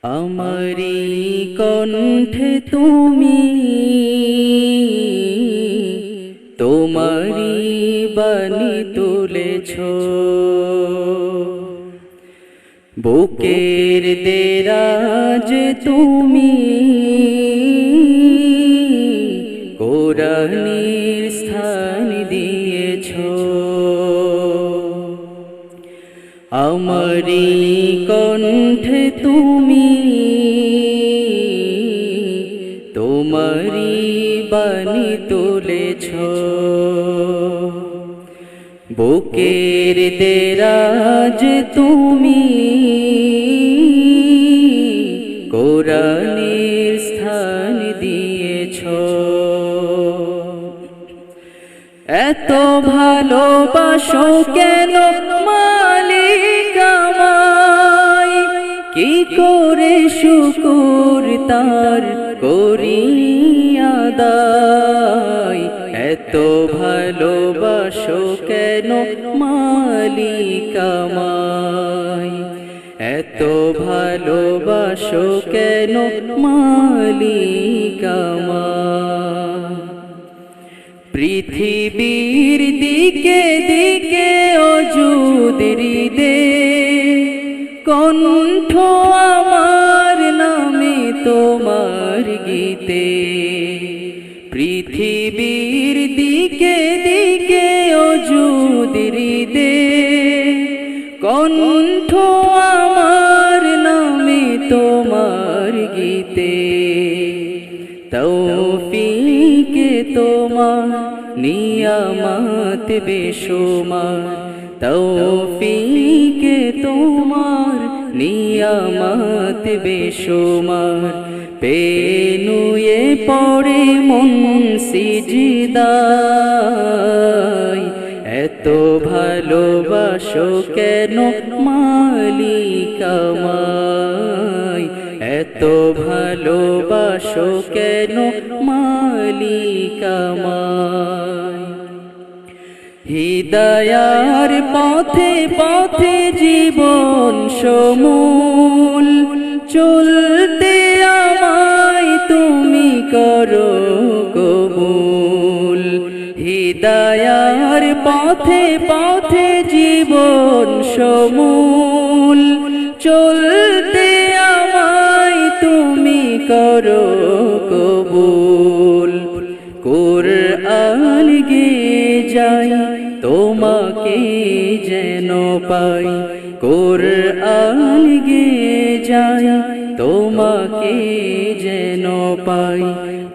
আমারি কণ্ঠে তুমি তোমারি বাণী তুলেছ, বুকের দেরাজ তুমি কোরআনের স্থান দিয়েছ। আমারি কণ্ঠে তুমি তোমারি বাণী তুলেছ, বুকের দেরাজ তুমি কোরআনের স্থান দিয়েছ। এত ভালোবাসো কেন মালিক আমায়, কি করে শুকর তার করি আদায়। এত ভালোবাসো কেন মালিক আমায়, এত ভালোবাসো কেন মালিক আমায়। পৃথিবীর দিকে দিকে অযুদ হৃদে কণ্ঠ আমার নামে তোমার গীতে। পৃথিবীর দিকে দিকে অযুদ হৃদে কণ্ঠ আমার নামে তোমার গীতে। তৌফিকে তোমার নিয়ামত বেশুমার, তৌফিকে তোমার নিয়ামত বেশুমার। পেনুয়ে পড়ে মন সিজদায়, এত ভালোবাসো কেন মালিক আমায়, এত ভালোবাসো কেন মালিক আমায়। হিদায়ার পথে পথে জীবন সমূল চলতে আমায় তুমি করো কবুল। হিদায়ার পথে পথে জীবন সমূল চলতে আমায় তুমি করো কবুল। কুরআন গেয়ে যাই তোমাকে যেন পাই, কুরআন গেয়ে যাই তোমাকে যেন পাই।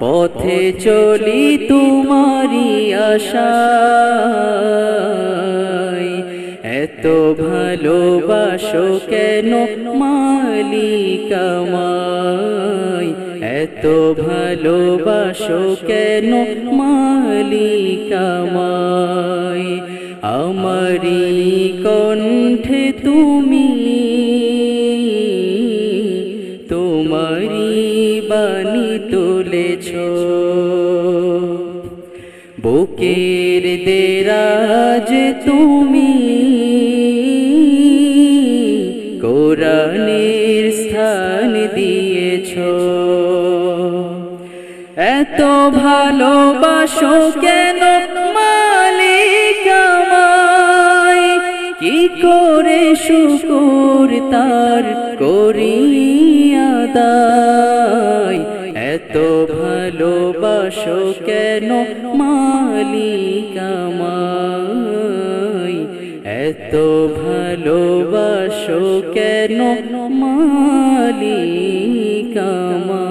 পথে চলি তোমারি আশায়, এত ভালোবাসো কেন মালিক আমায়, এত ভালোবাসো কেন মালিক আমায়। আমারি কণ্ঠে তুমি তোমারি বাণী তুলেছ, বুকের দেরাজ তুমি কোরআনের স্থান দিয়েছ। এত ভালোবাসো কেন মালিক আমায়, কি করে শুকর তার করি আদায়। এত ভালোবাসো কেন মালিক আমায়, এত ভালোবাসো কেন মালিক আমায়।